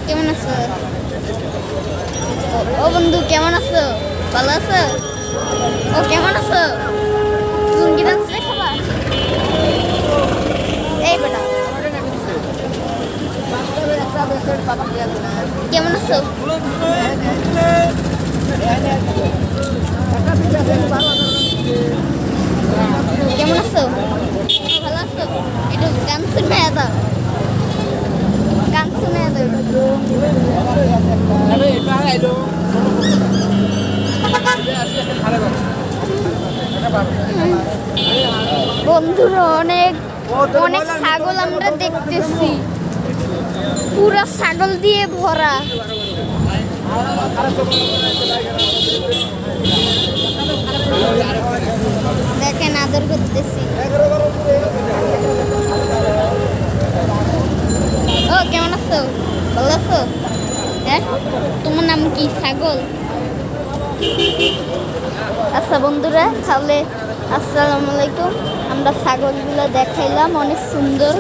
কেমন আছো? ও বন্ধু কেমন আছো? ভালো আছো? ও কেমন আছো? লুঙ্গি ডান্স খাবা? এই বেটা কেমন আছো? কেমন আছো? ভালো আছো? একটু গান শুনে দাও, গান শুনে দাও। বন্ধুরা অনেক অনেক ছাগল আমরা দেখতেছি, পুরা ছাগল দিয়ে ভরা। দেখেন আদর করতেছি। ও কেমন আছো? ভালো আছো? হ্যাঁ, তোমার নাম কি? ছাগল? আচ্ছা বন্ধুরা, তাহলে আসসালামু আলাইকুম। আমরা ছাগলগুলো দেখাইলাম, অনেক সুন্দর।